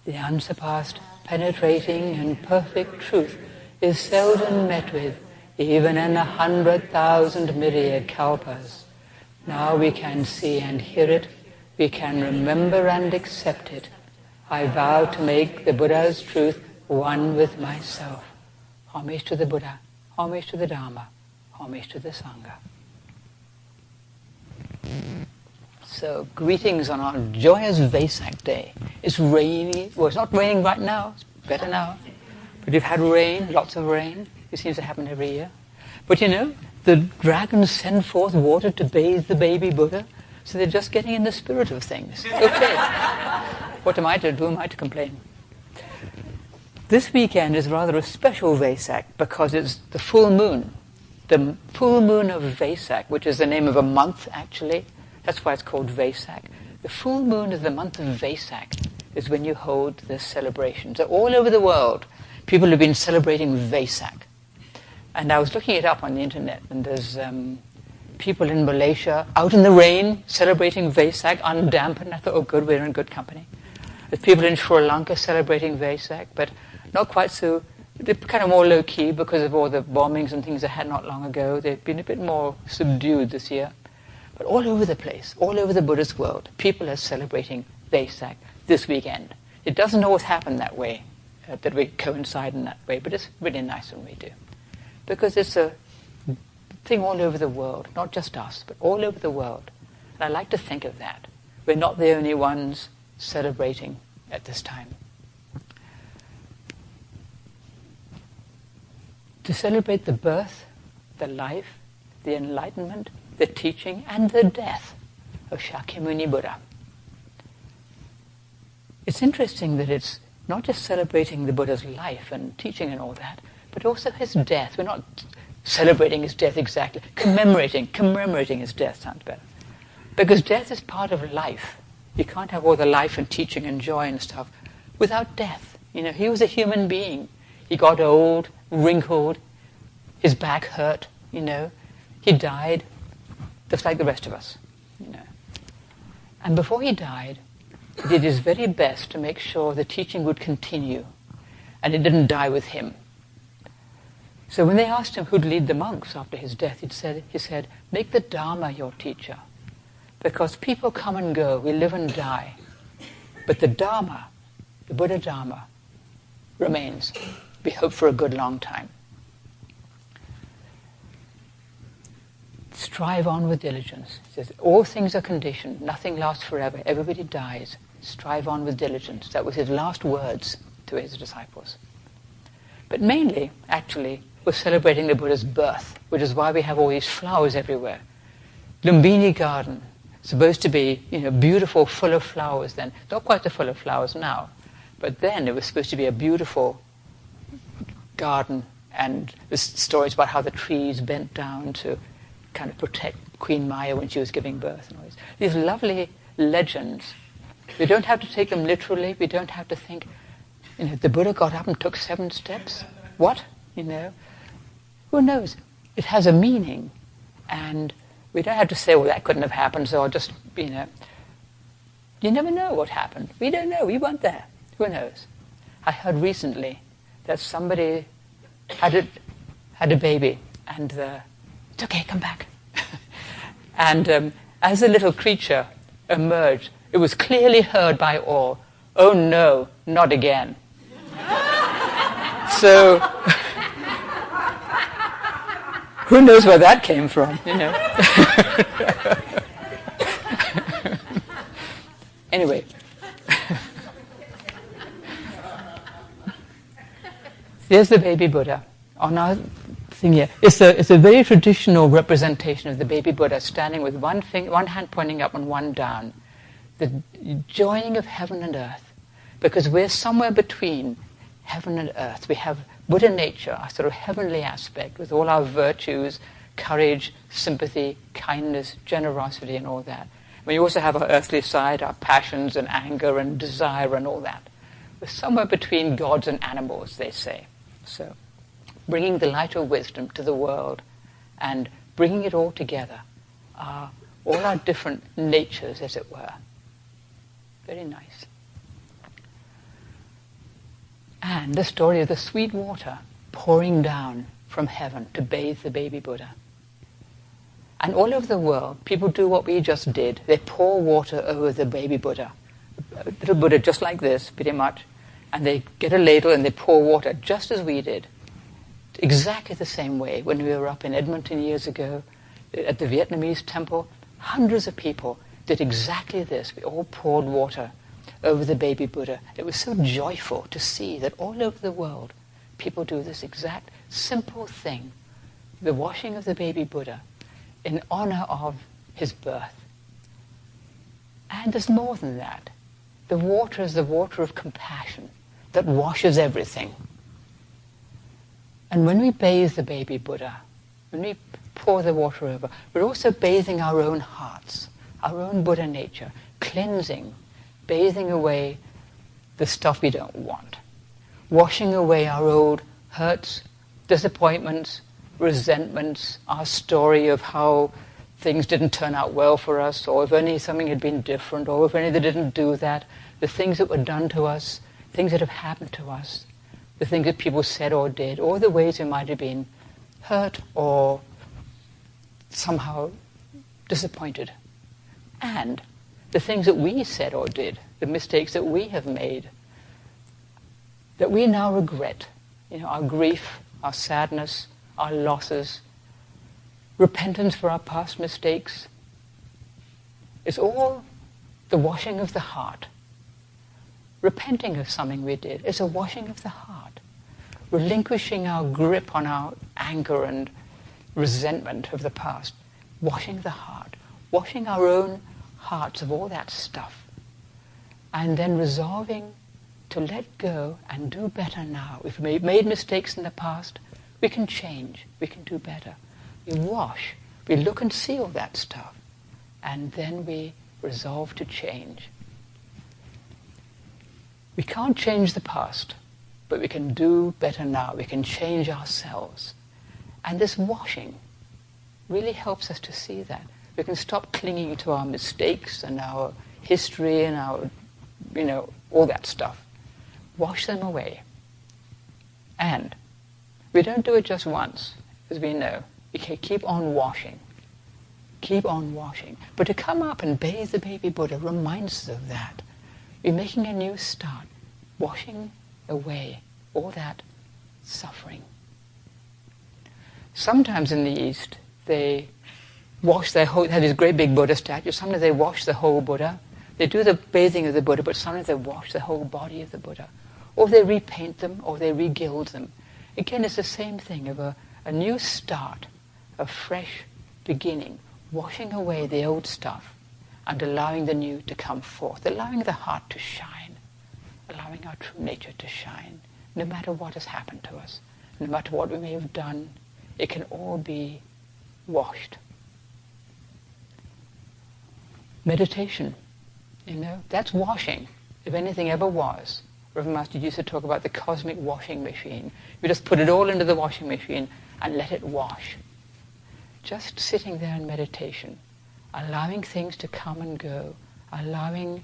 The unsurpassed, penetrating and perfect truth is seldom met with, even in 100,000 myriad kalpas. Now we can see and hear it, we can remember and accept it. I vow to make the Buddha's truth one with myself. Homage to the Buddha, homage to the Dharma, homage to the Sangha. So, greetings on our joyous Wesak day. It's rainy. Well, it's not raining right now. It's better now. But we've had rain, lots of rain. It seems to happen every year. But you know, the dragons send forth water to bathe the baby Buddha, so they're just getting in the spirit of things. Okay. What am I to do? Am I to complain? This weekend is rather a special Wesak because it's the full moon. The full moon of Wesak, which is the name of a month actually. That's why it's called Wesak. The full moon of the month of Wesak is when you hold this celebration. So all over the world, people have been celebrating Wesak. And I was looking it up on the internet, and there's people in Malaysia out in the rain celebrating Wesak, undampened. I thought, oh good, we're in good company. There's people in Sri Lanka celebrating Wesak, but not quite so. They're kind of more low-key because of all the bombings and things they had not long ago. They've been a bit more subdued this year. But all over the place, all over the Buddhist world, people are celebrating Wesak this weekend. It doesn't always happen that way, that we coincide in that way, but it's really nice when we do. Because it's a thing all over the world, not just us, but all over the world. And I like to think of that. We're not the only ones celebrating at this time. To celebrate the birth, the life, the enlightenment, the teaching, and the death of Shakyamuni Buddha. It's interesting that it's not just celebrating the Buddha's life and teaching and all that, but also his death. We're not celebrating his death exactly. Commemorating his death sounds better. Because death is part of life. You can't have all the life and teaching and joy and stuff without death. You know, he was a human being. He got old, wrinkled, his back hurt, you know. He died, just like the rest of us, you know. And before he died, he did his very best to make sure the teaching would continue, and it didn't die with him. So when they asked him who'd lead the monks after his death, he said, make the Dharma your teacher. Because people come and go, we live and die. But the Dharma, the Buddha Dharma, remains. We hope for a good long time. Strive on with diligence. He says, all things are conditioned. Nothing lasts forever. Everybody dies. Strive on with diligence. That was his last words to his disciples. But mainly, actually, we're celebrating the Buddha's birth, which is why we have all these flowers everywhere. Lumbini garden, supposed to be, you know, beautiful, full of flowers then. Not quite so full of flowers now, but then it was supposed to be a beautiful garden, and there's stories about how the trees bent down to kind of protect Queen Maya when she was giving birth and all this. These lovely legends. We don't have to take them literally. We don't have to think, you know, the Buddha got up and took 7 steps. What? You know? Who knows? It has a meaning. And we don't have to say, well, that couldn't have happened, so I'll just, you know. You never know what happened. We don't know. We weren't there. Who knows? I heard recently that somebody had a baby, and it's okay, come back. And as the little creature emerged, it was clearly heard by all, oh no, not again. So, who knows where that came from, you know? Anyway. Here's the baby Buddha on our thing here. It's a very traditional representation of the baby Buddha standing with one hand pointing up and one down. The joining of heaven and earth. Because we're somewhere between heaven and earth. We have Buddha nature, a sort of heavenly aspect with all our virtues, courage, sympathy, kindness, generosity and all that. We also have our earthly side, our passions and anger and desire and all that. We're somewhere between gods and animals, they say. So, bringing the light of wisdom to the world and bringing it all together, all our different natures, as it were. Very nice. And the story of the sweet water pouring down from heaven to bathe the baby Buddha. And all over the world, people do what we just did. They pour water over the baby Buddha. A little Buddha just like this, pretty much. And they get a ladle and they pour water, just as we did. Exactly the same way. When we were up in Edmonton years ago, at the Vietnamese temple, hundreds of people did exactly this. We all poured water over the baby Buddha. It was so joyful to see that all over the world, people do this exact simple thing, the washing of the baby Buddha, in honor of his birth. And there's more than that. The water is the water of compassion that washes everything. And when we bathe the baby Buddha, when we pour the water over, we're also bathing our own hearts, our own Buddha nature, cleansing, bathing away the stuff we don't want, washing away our old hurts, disappointments, resentments, our story of how things didn't turn out well for us, or if only something had been different, or if only they didn't do that, the things that were done to us, things that have happened to us, the things that people said or did, or the ways we might have been hurt or somehow disappointed. And the things that we said or did, the mistakes that we have made, that we now regret. Our grief, our sadness, our losses, repentance for our past mistakes. It's all the washing of the heart. Repenting of something we did is a washing of the heart. Relinquishing our grip on our anger and resentment of the past. Washing the heart. Washing our own hearts of all that stuff. And then resolving to let go and do better now. If we made mistakes in the past, we can change. We can do better. We wash. We look and see all that stuff. And then we resolve to change. We can't change the past, but we can do better now. We can change ourselves. And this washing really helps us to see that. We can stop clinging to our mistakes and our history and our, all that stuff. Wash them away. And we don't do it just once, as we know. We can keep on washing. Keep on washing. But to come up and bathe the baby Buddha reminds us of that. We're making a new start, washing away all that suffering. Sometimes in the East, they wash their whole, have these great big Buddha statues. Sometimes they wash the whole Buddha. They do the bathing of the Buddha, but sometimes they wash the whole body of the Buddha. Or they repaint them, or they regild them. Again, it's the same thing of a new start, a fresh beginning, washing away the old stuff and allowing the new to come forth, allowing the heart to shine, allowing our true nature to shine, no matter what has happened to us, no matter what we may have done, it can all be washed. Meditation, that's washing, if anything ever was. Reverend Master used to talk about the cosmic washing machine. You just put it all into the washing machine and let it wash. Just sitting there in meditation, allowing things to come and go, allowing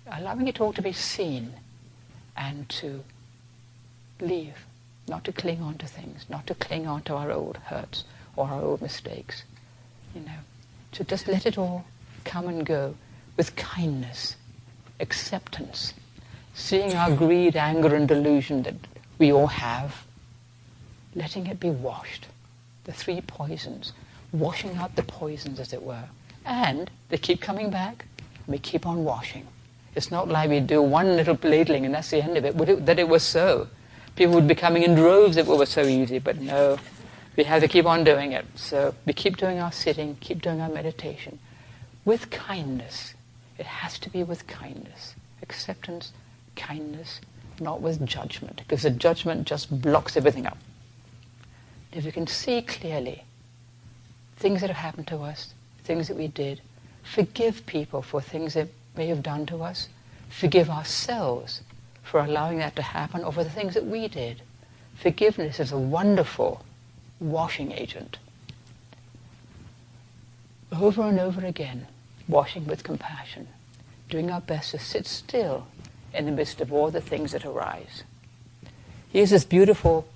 it all to be seen and to leave, not to cling on to things, not to cling on to our old hurts or our old mistakes, So just let it all come and go with kindness, acceptance, seeing our greed, anger, and delusion that we all have, letting it be washed. The three poisons, washing out the poisons, as it were. And they keep coming back, and we keep on washing. It's not like we do one little ladling and that's the end of it, that it was so. People would be coming in droves if it were so easy, but no, we have to keep on doing it. So we keep doing our sitting, keep doing our meditation. With kindness. It has to be with kindness. Acceptance, kindness, not with judgment, because the judgment just blocks everything up. If we can see clearly things that have happened to us, things that we did, forgive people for things they may have done to us, forgive ourselves for allowing that to happen, or for the things that we did. Forgiveness is a wonderful washing agent. Over and over again, washing with compassion, doing our best to sit still in the midst of all the things that arise. Here's this beautiful,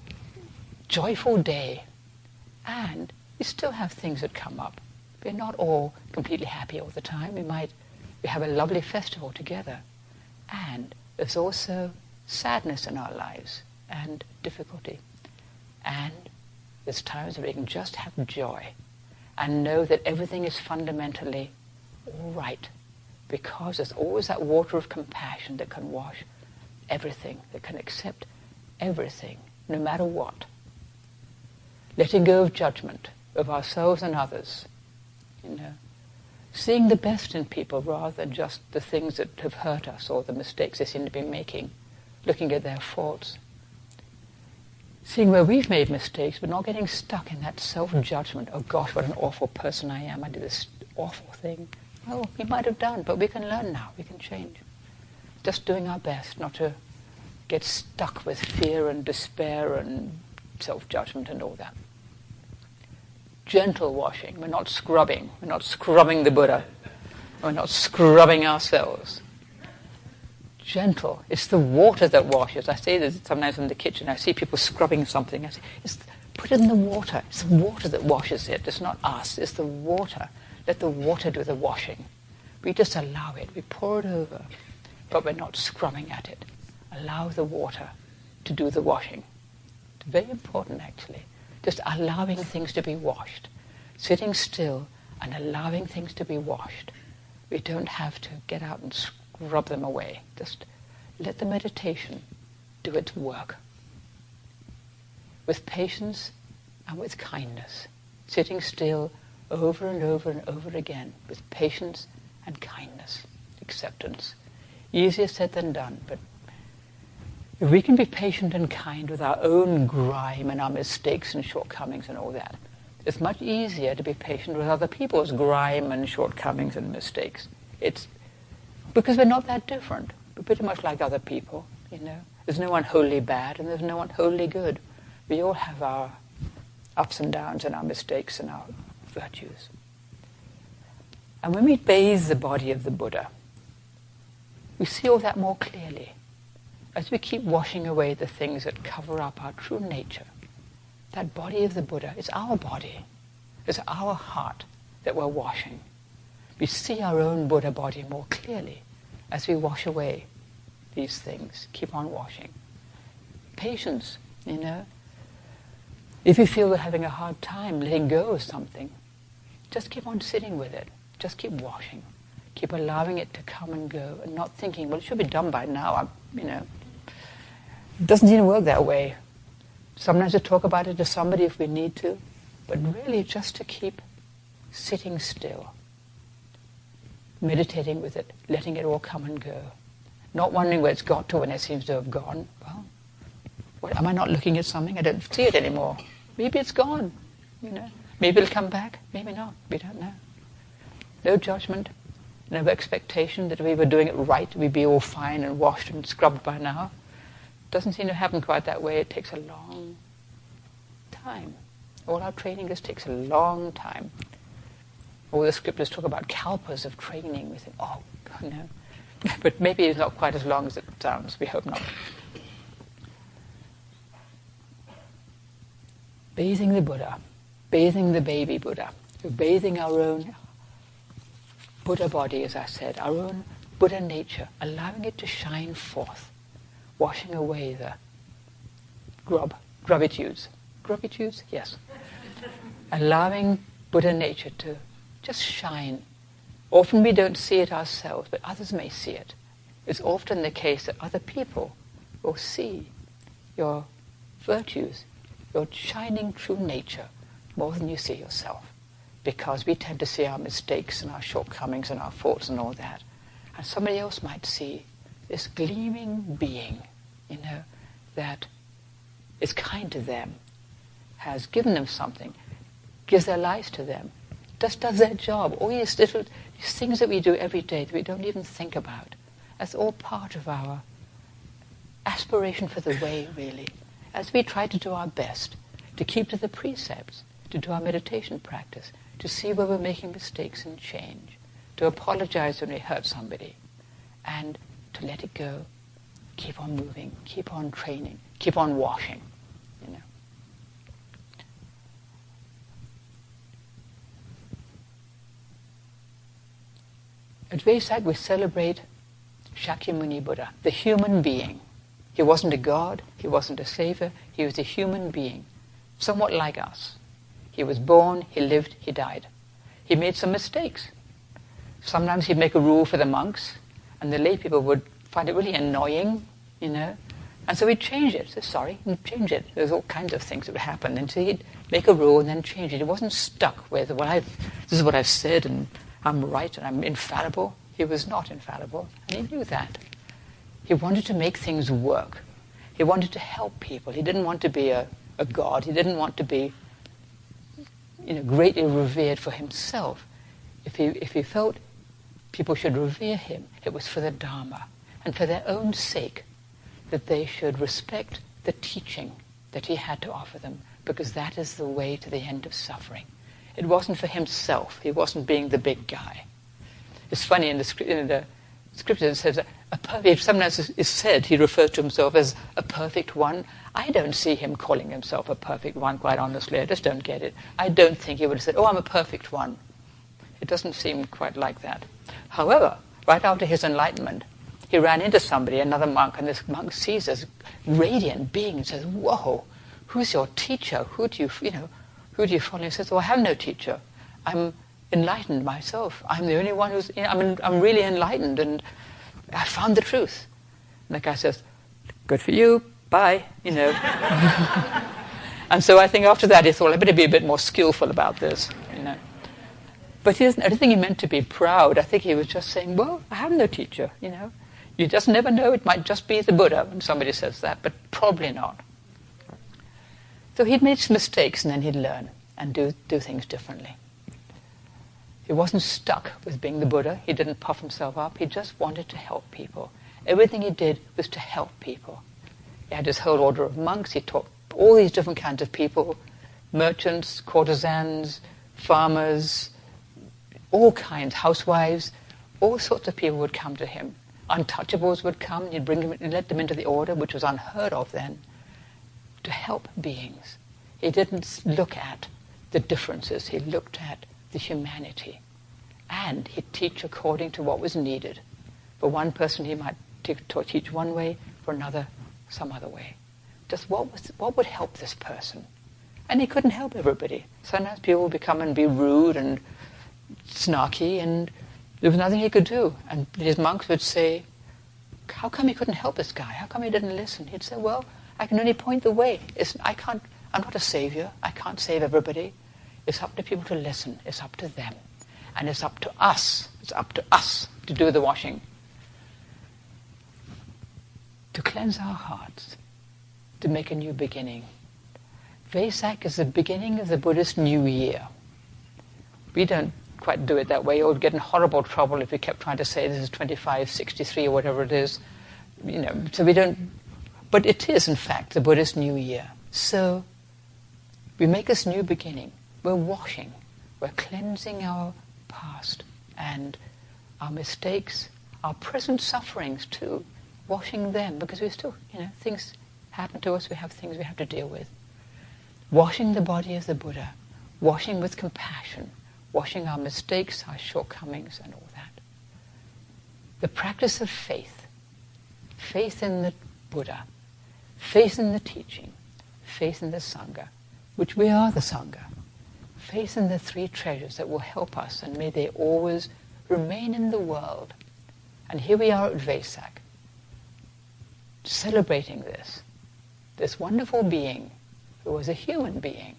joyful day, and we still have things that come up. We're not all completely happy all the time. We have a lovely festival together, and there's also sadness in our lives and difficulty. And there's times where we can just have joy and know that everything is fundamentally all right, because there's always that water of compassion that can wash everything, that can accept everything, no matter what. Letting go of judgment of ourselves and others, seeing the best in people rather than just the things that have hurt us or the mistakes they seem to be making, looking at their faults. Seeing where we've made mistakes, but not getting stuck in that self-judgment. Oh gosh, what an awful person I am. I did this awful thing. Oh, we might have done, but we can learn now. We can change. Just doing our best not to get stuck with fear and despair and self-judgment and all that. Gentle washing. We're not scrubbing. We're not scrubbing the Buddha. We're not scrubbing ourselves. Gentle. It's the water that washes. I say this sometimes in the kitchen. I see people scrubbing something. I say, put it in the water. It's the water that washes it. It's not us. It's the water. Let the water do the washing. We just allow it. We pour it over. But we're not scrubbing at it. Allow the water to do the washing. It's very important, actually. Just allowing things to be washed. Sitting still and allowing things to be washed. We don't have to get out and scrub them away. Just let the meditation do its work. With patience and with kindness. Sitting still over and over and over again. With patience and kindness. Acceptance. Easier said than done, but if we can be patient and kind with our own grime and our mistakes and shortcomings and all that, it's much easier to be patient with other people's grime and shortcomings and mistakes. It's because we're not that different. We're pretty much like other people, There's no one wholly bad and there's no one wholly good. We all have our ups and downs and our mistakes and our virtues. And when we bathe the body of the Buddha, we see all that more clearly. As we keep washing away the things that cover up our true nature, that body of the Buddha is our body. It's our heart that we're washing. We see our own Buddha body more clearly as we wash away these things. Keep on washing. Patience, If you feel we're having a hard time letting go of something, just keep on sitting with it. Just keep washing. Keep allowing it to come and go and not thinking, well, it should be done by now, It doesn't even work that way. Sometimes we talk about it to somebody if we need to, but really just to keep sitting still, meditating with it, letting it all come and go, not wondering where it's got to when it seems to have gone. Well, am I not looking at something? I don't see it anymore. Maybe it's gone, Maybe it'll come back, maybe not. We don't know. No judgment, no expectation that if we were doing it right, we'd be all fine and washed and scrubbed by now. Doesn't seem to happen quite that way. It takes a long time. All our training just takes a long time. All the scriptures talk about kalpas of training. We think, no. But maybe it's not quite as long as it sounds. We hope not. Bathing the Buddha, bathing the baby Buddha, bathing our own Buddha body, as I said, our own Buddha nature, allowing it to shine forth. Washing away the grubbitudes. Grubbitudes? Yes. Allowing Buddha nature to just shine. Often we don't see it ourselves, but others may see it. It's often the case that other people will see your virtues, your shining true nature, more than you see yourself. Because we tend to see our mistakes and our shortcomings and our faults and all that. And somebody else might see this gleaming being, that is kind to them, has given them something, gives their lives to them, just does their job. All these things that we do every day that we don't even think about. That's all part of our aspiration for the way, really. As we try to do our best, to keep to the precepts, to do our meditation practice, to see where we're making mistakes and change, to apologize when we hurt somebody, and to let it go, keep on moving, keep on training, keep on washing, you know. At Wesak we celebrate Shakyamuni Buddha, the human being. He wasn't a god, he wasn't a savior, he was a human being, somewhat like us. He was born, he lived, he died. He made some mistakes. Sometimes he'd make a rule for the monks, and the lay people would find it really annoying, you know. And so he'd change it. Say, sorry, and change it. There's all kinds of things that would happen. And so he'd make a rule and then change it. He wasn't stuck with, this is what I've said, and I'm right, and I'm infallible. He was not infallible, and he knew that. He wanted to make things work. He wanted to help people. He didn't want to be a god. He didn't want to be, you know, greatly revered for himself. If he felt people should revere him, it was for the Dharma and for their own sake, that they should respect the teaching that he had to offer them, because that is the way to the end of suffering. It wasn't for himself. He wasn't being the big guy. It's funny, in the scripture it says, sometimes it's said he refers to himself as a perfect one. I don't see him calling himself a perfect one, quite honestly. I just don't get it. I don't think he would have said, I'm a perfect one. It doesn't seem quite like that. However, right after his enlightenment, he ran into somebody, another monk, and this monk sees this radiant being and says, whoa, who's your teacher? Who do you follow? He says, I have no teacher. I'm enlightened myself. I'm the only one who's, I'm really enlightened, and I found the truth. And the guy says, good for you, bye, And so I think after that he thought, I better be a bit more skillful about this, But I don't think he meant to be proud. I think he was just saying, well, I have no teacher, You just never know, it might just be the Buddha when somebody says that, but probably not. So he'd made some mistakes, and then he'd learn and do things differently. He wasn't stuck with being the Buddha. He didn't puff himself up. He just wanted to help people. Everything he did was to help people. He had his whole order of monks. He taught all these different kinds of people, merchants, courtesans, farmers, all kinds, housewives, all sorts of people would come to him. Untouchables would come, he'd bring them, and let them into the order, which was unheard of then, to help beings. He didn't look at the differences, he looked at the humanity. And he'd teach according to what was needed. For one person he might teach one way, for another some other way. Just what would help this person? And he couldn't help everybody. Sometimes people would come and be rude and snarky, and there was nothing he could do. And his monks would say, how come he couldn't help this guy? How come he didn't listen? He'd say, well, I can only point the way. I'm not a savior. I can't save everybody. It's up to people to listen. It's up to them. And it's up to us. It's up to us to do the washing. To cleanse our hearts. To make a new beginning. Wesak is the beginning of the Buddhist New Year. We don't quite do it that way. You would get in horrible trouble if we kept trying to say this is 2563 or whatever it is. So we don't... But it is, in fact, the Buddhist New Year. So we make this new beginning. We're washing. We're cleansing our past and our mistakes, our present sufferings too. Washing them, because we still, things happen to us. We have things we have to deal with. Washing the body of the Buddha. Washing with compassion. Washing our mistakes, our shortcomings, and all that. The practice of faith. Faith in the Buddha. Faith in the teaching. Faith in the Sangha, which we are the Sangha. Faith in the three treasures that will help us, and may they always remain in the world. And here we are at Wesak, celebrating this wonderful being who was a human being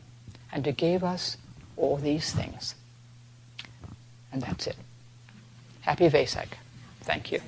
and who gave us all these things. And that's it. Happy Wesak. Thank you.